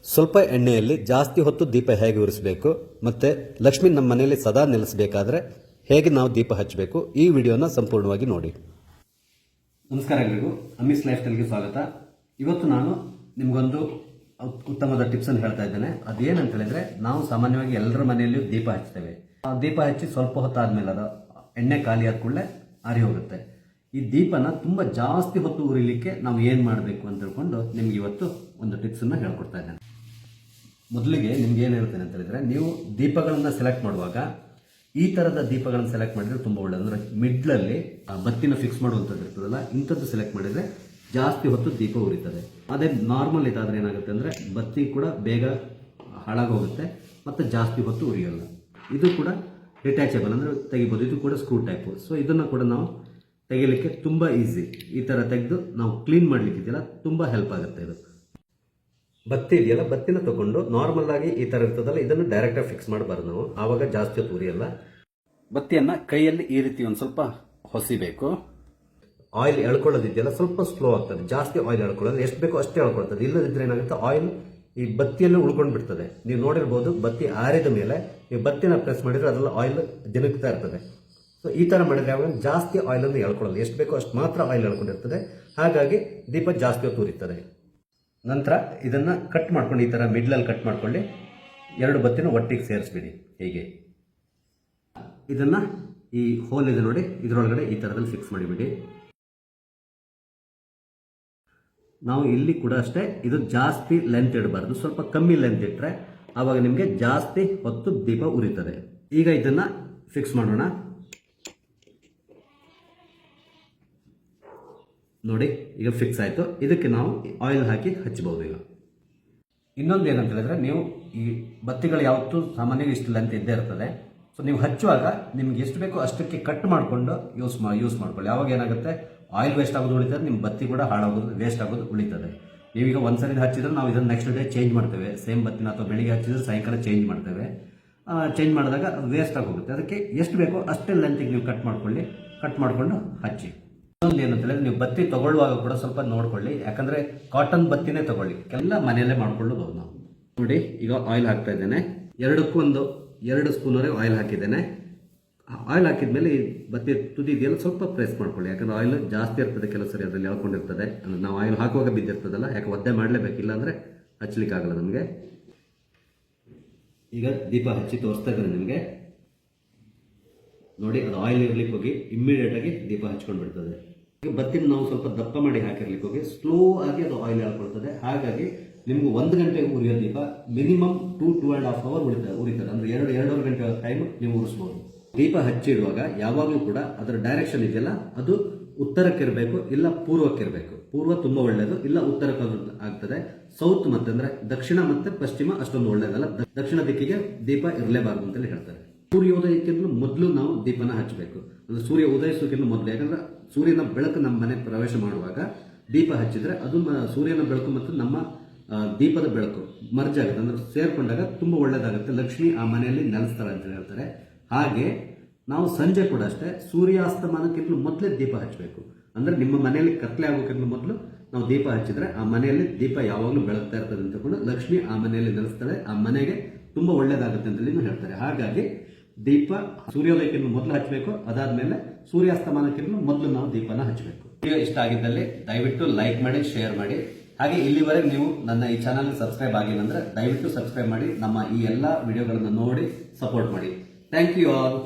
ಸ್ವಲ್ಪ ಎಣ್ಣೆಯಲ್ಲಿ ಜಾಸ್ತಿ ಹೊತ್ತು ದೀಪ ಹೇಗೆ ಉರಿಸಬೇಕು ಮತ್ತು ಲಕ್ಷ್ಮಿ ನಮ್ಮ ಮನೆಯಲ್ಲಿ ಸದಾ ನೆಲೆಸಬೇಕಾದ್ರೆ ಹೇಗೆ ನಾವು ದೀಪ ಹಚ್ಚಬೇಕು ಈ ವಿಡಿಯೋನ ಸಂಪೂರ್ಣವಾಗಿ ನೋಡಿ. ನಮಸ್ಕಾರ ಎಲ್ಲರಿಗೂ, ಅಮ್ಮೀಸ್ ಲೈಫ್ ಸ್ಟೈಲ್ಗೆ ಸ್ವಾಗತ. ಇವತ್ತು ನಾನು ನಿಮಗೊಂದು ಉತ್ತಮವಾದ ಟಿಪ್ಸನ್ನು ಹೇಳ್ತಾ ಇದ್ದೇನೆ. ಅದೇನಂತ ಹೇಳಿದ್ರೆ, ನಾವು ಸಾಮಾನ್ಯವಾಗಿ ಎಲ್ಲರ ಮನೆಯಲ್ಲಿಯೂ ದೀಪ ಹಚ್ತೇವೆ. ದೀಪ ಹಚ್ಚಿ ಸ್ವಲ್ಪ ಹೊತ್ತಾದ್ಮೇಲೆ ಅದು ಎಣ್ಣೆ ಖಾಲಿ ಆದ ಕೂಡಲೇ ಆರಿ ಹೋಗುತ್ತೆ. ಈ ದೀಪನ ತುಂಬ ಜಾಸ್ತಿ ಹೊತ್ತು ಉರಿಲಿಕ್ಕೆ ನಾವು ಏನು ಮಾಡಬೇಕು ಅಂತ ಹೇಳ್ಕೊಂಡು ನಿಮ್ಗೆ ಇವತ್ತು ಒಂದು ಟಿಪ್ಸನ್ನು ಹೇಳ್ಕೊಡ್ತಾ ಇದ್ದೇನೆ. ಮೊದಲಿಗೆ ನಿಮ್ಗೆ ಏನು ಹೇಳ್ತೇನೆ ಅಂತ ಹೇಳಿದ್ರೆ, ನೀವು ದೀಪಗಳನ್ನು ಸೆಲೆಕ್ಟ್ ಮಾಡುವಾಗ ಈ ಥರದ ದೀಪಗಳನ್ನು ಸೆಲೆಕ್ಟ್ ಮಾಡಿದ್ರೆ ತುಂಬ ಒಳ್ಳೆಯದು. ಅಂದರೆ ಮಿಡ್ಲಲ್ಲಿ ಬತ್ತಿನ ಫಿಕ್ಸ್ ಮಾಡುವಂಥದ್ದು ಇರ್ತದಲ್ಲ, ಇಂಥದ್ದು ಸೆಲೆಕ್ಟ್ ಮಾಡಿದರೆ ಜಾಸ್ತಿ ಹೊತ್ತು ದೀಪ ಉರಿತದೆ. ಅದೇ ನಾರ್ಮಲ್ ಇದಾದರೆ ಏನಾಗುತ್ತೆ ಅಂದರೆ ಬತ್ತಿ ಕೂಡ ಬೇಗ ಹಾಳಾಗೋಗುತ್ತೆ ಮತ್ತು ಜಾಸ್ತಿ ಹೊತ್ತು ಉರಿಯೋಲ್ಲ. ಇದು ಕೂಡ ಡಿಟ್ಯಾಚಬಲ್, ಅಂದರೆ ತೆಗಿಬೋದು. ಇದು ಕೂಡ ಸ್ಕ್ರೂ ಟೈಪು. ಸೊ ಇದನ್ನು ಕೂಡ ನಾವು ತೆಗಿಲಿಕ್ಕೆ ತುಂಬ ಈಸಿ. ಈ ಥರ ತೆಗೆದು ನಾವು ಕ್ಲೀನ್ ಮಾಡಲಿಕ್ಕಿದೆಯಲ್ಲ, ತುಂಬ ಹೆಲ್ಪ್ ಆಗುತ್ತೆ. ಇದು ಬತ್ತಿ ಇದೆಯಲ್ಲ, ಬತ್ತಿನ ತಗೊಂಡು ನಾರ್ಮಲ್ ಆಗಿ ಈ ಥರ ಇರ್ತದಲ್ಲ, ಇದನ್ನು ಡೈರೆಕ್ಟಾಗಿ ಫಿಕ್ಸ್ ಮಾಡಬಾರ್ದು ನಾವು, ಆವಾಗ ಜಾಸ್ತಿ ಹೊತ್ತು ಉರಿಯಲ್ಲ. ಬತ್ತಿಯನ್ನು ಕೈಯಲ್ಲಿ ಈ ರೀತಿ ಒಂದು ಸ್ವಲ್ಪ ಹೊಸಿಬೇಕು. ಆಯಿಲ್ ಎಳ್ಕೊಳ್ಳೋದಿದೆಯಲ್ಲ ಸ್ವಲ್ಪ ಸ್ಲೋ ಆಗ್ತದೆ. ಜಾಸ್ತಿ ಆಯಿಲ್ ಎಳ್ಕೊಳ್ಳೋದು, ಎಷ್ಟು ಬೇಕೋ ಅಷ್ಟೇ ಎಳ್ಕೊಳ್ತದೆ. ಇಲ್ಲದಿದ್ದರೆ ಏನಾಗುತ್ತೆ, ಆಯಿಲ್ ಈ ಬತ್ತಿಯಲ್ಲೇ ಉಳ್ಕೊಂಡು ಬಿಡ್ತದೆ. ನೀವು ನೋಡಿರ್ಬೋದು, ಬತ್ತಿ ಆರಿದ ಮೇಲೆ ಈ ಬತ್ತಿನ ಪ್ರೆಸ್ ಮಾಡಿದರೆ ಅದೆಲ್ಲ ಆಯಿಲ್ ದಿನಕ್ತಾ ಇರ್ತದೆ. ಸೊ ಈ ಥರ ಮಾಡಿದರೆ ಆವಾಗ ಜಾಸ್ತಿ ಆಯಿಲನ್ನು ಎಳ್ಕೊಳ್ಳೋದು, ಎಷ್ಟು ಬೇಕೋ ಅಷ್ಟು ಮಾತ್ರ ಆಯಿಲ್ ಎಳ್ಕೊಂಡಿರ್ತದೆ. ಹಾಗಾಗಿ ದೀಪ ಜಾಸ್ತಿ ಹೊತ್ತು ಉರಿತದೆ. ನಂತರ ಇದನ್ನು ಕಟ್ ಮಾಡ್ಕೊಂಡು ಈ ಥರ ಮಿಡ್ಲಲ್ಲಿ ಕಟ್ ಮಾಡ್ಕೊಳ್ಳಿ. ಎರಡು ಬತ್ತಿನ ಒಟ್ಟಿಗೆ ಸೇರಿಸ್ಬಿಡಿ. ಹೀಗೆ ಇದನ್ನು ಈ ಹೋಲ್ ಇದೆ ನೋಡಿ, ಇದರೊಳಗಡೆ ಈ ಥರದಲ್ಲಿ ಫಿಕ್ಸ್ ಮಾಡಿಬಿಡಿ. ನಾವು ಇಲ್ಲಿ ಕೂಡ ಅಷ್ಟೇ, ಇದು ಜಾಸ್ತಿ ಲೆಂತ್ ಇಡಬಾರ್ದು, ಸ್ವಲ್ಪ ಕಮ್ಮಿ ಲೆಂತ್ ಇಟ್ಟರೆ ಆವಾಗ ನಿಮಗೆ ಜಾಸ್ತಿ ಹೊತ್ತು ದೀಪ ಉರಿತದೆ. ಈಗ ಇದನ್ನು ಫಿಕ್ಸ್ ಮಾಡೋಣ. ನೋಡಿ, ಈಗ ಫಿಕ್ಸ್ ಆಯಿತು. ಇದಕ್ಕೆ ನಾವು ಆಯಿಲ್ ಹಾಕಿ ಹಚ್ಚಬಹುದು. ಈಗ ಇನ್ನೊಂದು ಏನಂತ ಹೇಳಿದ್ರೆ, ನೀವು ಈ ಬತ್ತಿಗಳು ಯಾವತ್ತೂ ಸಾಮಾನ್ಯವಾಗಿ ಇಷ್ಟು ಲೆಂತ್ ಇದ್ದೇ ಇರ್ತದೆ. ಸೊ ನೀವು ಹಚ್ಚುವಾಗ ನಿಮ್ಗೆ ಎಷ್ಟು ಬೇಕೋ ಅಷ್ಟಕ್ಕೆ ಕಟ್ ಮಾಡಿಕೊಂಡು ಯೂಸ್ ಮಾಡ್ಕೊಳ್ಳಿ. ಯಾವಾಗ ಏನಾಗುತ್ತೆ, ಆಯಿಲ್ ವೇಸ್ಟ್ ಆಗೋದು ಉಳಿತದೆ, ನಿಮ್ಮ ಬತ್ತಿ ಕೂಡ ಹಾಳಾಗೋದು ವೇಸ್ಟ್ ಆಗೋದು ಉಳಿತದೆ. ನೀವೀಗ ಒಂದ್ಸರಿ ಹಚ್ಚಿದ್ರೆ ನಾವು ಇದನ್ನು ನೆಕ್ಸ್ಟ್ ಡೇ ಚೇಂಜ್ ಮಾಡ್ತೇವೆ. ಸೇಮ್ ಬತ್ತಿನ ಅಥವಾ ಬೆಳಿಗ್ಗೆ ಹಚ್ಚಿದ್ರೆ ಸಾಯಂಕಾಲ ಚೇಂಜ್ ಮಾಡ್ತೇವೆ. ಚೇಂಜ್ ಮಾಡಿದಾಗ ಅದು ವೇಸ್ಟ್ ಆಗಿ ಹೋಗುತ್ತೆ. ಅದಕ್ಕೆ ಎಷ್ಟು ಬೇಕೋ ಅಷ್ಟೇ ಲೆಂತಿಗೆ ನೀವು ಕಟ್ ಮಾಡಿಕೊಂಡು ಹಚ್ಚಿ. ಇನ್ನೊಂದು ಏನಂತ ಹೇಳಿದ್ರೆ, ನೀವು ಬತ್ತಿ ತಗೊಳ್ಳುವಾಗ ಕೂಡ ಸ್ವಲ್ಪ ನೋಡ್ಕೊಳ್ಳಿ. ಯಾಕಂದರೆ ಕಾಟನ್ ಬತ್ತಿನೇ ತಗೊಳ್ಳಿ, ಎಲ್ಲ ಮನೆಯಲ್ಲೇ ಮಾಡ್ಕೊಳ್ಳೋದು ನಾವು. ನೋಡಿ, ಈಗ ಆಯಿಲ್ ಹಾಕ್ತಾ ಇದ್ದೇನೆ. ಎರಡಕ್ಕೂ ಒಂದು 2 ಸ್ಪೂನ್ವರೆಗೆ ಆಯಿಲ್ ಹಾಕಿದ್ದೇನೆ. ಆಯಿಲ್ ಹಾಕಿದ್ಮೇಲೆ ಈ ಬತ್ತಿ ತುದಿ ಇದೆಯಲ್ಲ ಸ್ವಲ್ಪ ಪ್ರೆಸ್ ಮಾಡ್ಕೊಳ್ಳಿ. ಯಾಕಂದರೆ ಆಯಿಲ್ ಜಾಸ್ತಿ ಇರ್ತದೆ, ಕೆಲವು ಸರಿ ಅದರಲ್ಲಿ ಎಳ್ಕೊಂಡಿರ್ತದೆ. ಅಂದರೆ ನಾವು ಆಯಿಲ್ ಹಾಕುವಾಗ ಬಿದ್ದಿರ್ತದಲ್ಲ, ಯಾಕೆ ಒದ್ದೆ ಮಾಡಲೇಬೇಕಿಲ್ಲ ಅಂದರೆ ಹಚ್ಚಲಿಕ್ಕಾಗಲ್ಲ ನಮಗೆ. ಈಗ ದೀಪ ಹಚ್ಚಿ ತೋರಿಸ್ತಾ ಇದ್ದೇನೆ ನಿಮಗೆ. ನೋಡಿ, ಅದು ಆಯಿಲ್ ಇರ್ಲಿಕ್ಕೆ ಹೋಗಿ ಇಮ್ಮಿಡಿಯೇಟಾಗಿ ದೀಪ ಹಚ್ಕೊಂಡು ಬಿಡ್ತದೆ. ಈಗ ಬತ್ತಿನ ನಾವು ಸ್ವಲ್ಪ ದಪ್ಪ ಮಾಡಿ ಹಾಕಿರ್ಲಿಕ್ಕೆ ಹೋಗಿ ಸ್ಲೋ ಆಗಿ ಅದು ಆಯಿಲ್ ಹಾಕೊಳ್ತದೆ. ಹಾಗಾಗಿ ನಿಮ್ಗೆ 1 ಗಂಟೆಗೆ ಉರಿಯೋ ದೀಪ ಮಿನಿಮಮ್ 2-2.5 ಅವರ್ ಉರಿತದೆ. ಅಂದರೆ 2-2.5 ಗಂಟೆ ಟೈಮ್ ನೀವು ಉರಿಸ್ಬೋದು. ದೀಪ ಹಚ್ಚಿಡುವಾಗ ಯಾವಾಗಲೂ ಕೂಡ ಅದರ ಡೈರೆಕ್ಷನ್ ಇದೆಯಲ್ಲ, ಅದು ಉತ್ತರಕ್ಕಿರಬೇಕು, ಇಲ್ಲ ಪೂರ್ವಕ್ಕಿರಬೇಕು. ಪೂರ್ವ ತುಂಬ ಒಳ್ಳೆಯದು, ಇಲ್ಲ ಉತ್ತರಕ್ಕೆ ಆಗ್ತದೆ. ಸೌತ್ ಮತ್ತೆ ಅಂದರೆ ದಕ್ಷಿಣ ಮತ್ತು ಪಶ್ಚಿಮ ಅಷ್ಟೊಂದು ಒಳ್ಳೆಯದಲ್ಲ. ದಕ್ಷಿಣ ದಿಕ್ಕಿಗೆ ದೀಪ ಇರಲೇಬಾರ್ದು ಅಂತೇಳಿ ಹೇಳ್ತಾರೆ. ಸೂರ್ಯೋದಯಕ್ಕಿಂತ ಮೊದಲು ನಾವು ದೀಪನ ಹಚ್ಚಬೇಕು. ಅಂದರೆ ಸೂರ್ಯ ಉದಯಿಸೋಕ್ಕಿಂತ ಮೊದಲು. ಯಾಕಂದ್ರೆ ಸೂರ್ಯನ ಬೆಳಕು ನಮ್ಮ ಮನೆ ಪ್ರವೇಶ ಮಾಡುವಾಗ ದೀಪ ಹಚ್ಚಿದ್ರೆ ಅದು ಸೂರ್ಯನ ಬೆಳಕು ಮತ್ತು ನಮ್ಮ ದೀಪದ ಬೆಳಕು ಮರ್ಜ್ ಆಗುತ್ತೆ, ಅಂದರೆ ಸೇರ್ಕೊಂಡಾಗ ತುಂಬ ಒಳ್ಳೆಯದಾಗುತ್ತೆ. ಲಕ್ಷ್ಮಿ ಆ ಮನೆಯಲ್ಲಿ ನೆಲೆಸ್ತಾಳೆ ಅಂತ ಹೇಳ್ತಾರೆ. ಹಾಗೆ ನಾವು ಸಂಜೆ ಕೂಡ ಅಷ್ಟೇ ಸೂರ್ಯಾಸ್ತಮಾನಕ್ಕಿಂತ ಮೊದಲೇ ದೀಪ ಹಚ್ಚಬೇಕು. ಅಂದರೆ ನಿಮ್ಮ ಮನೆಯಲ್ಲಿ ಕತ್ಲೆ ಆಗೋಕ್ಕಿಂತ ಮೊದಲು ನಾವು ದೀಪ ಹಚ್ಚಿದ್ರೆ ಆ ಮನೆಯಲ್ಲಿ ದೀಪ ಯಾವಾಗಲೂ ಬೆಳಗ್ತಾ ಇರ್ತದೆ ಅಂತ ಕೂಡ ಲಕ್ಷ್ಮಿ ಆ ಮನೆಯಲ್ಲಿ ನೆಲೆಸ್ತಾಳೆ, ಆ ಮನೆಗೆ ತುಂಬ ಒಳ್ಳೆಯದಾಗುತ್ತೆ ಅಂತೇಳಿ ಹೇಳ್ತಾರೆ. ಹಾಗಾಗಿ ದೀಪ ಸೂರ್ಯೋದಯಕ್ಕಿಂತ ಮೊದಲು ಹಚ್ಚಬೇಕು. ಅದಾದಮೇಲೆ ಸೂರ್ಯಾಸ್ತಮಾನಕ್ಕಿಂತ ಮೊದಲು ನಾವು ದೀಪನ ಹಚ್ಚಬೇಕು. ವಿಡಿಯೋ ಇಷ್ಟ ಆಗಿದ್ದಲ್ಲಿ ದಯವಿಟ್ಟು ಲೈಕ್ ಮಾಡಿ, ಶೇರ್ ಮಾಡಿ. ಹಾಗೆ ಇಲ್ಲಿವರೆಗೆ ನೀವು ನನ್ನ ಈ ಚಾನಲ್ಗೆ ಸಬ್ಸ್ಕ್ರೈಬ್ ಆಗಿಲ್ಲ ಅಂದರೆ ದಯವಿಟ್ಟು ಸಬ್ಸ್ಕ್ರೈಬ್ ಮಾಡಿ. ನಮ್ಮ ಈ ಎಲ್ಲ ವಿಡಿಯೋಗಳನ್ನು ನೋಡಿ ಸಪೋರ್ಟ್ ಮಾಡಿ. Thank you all.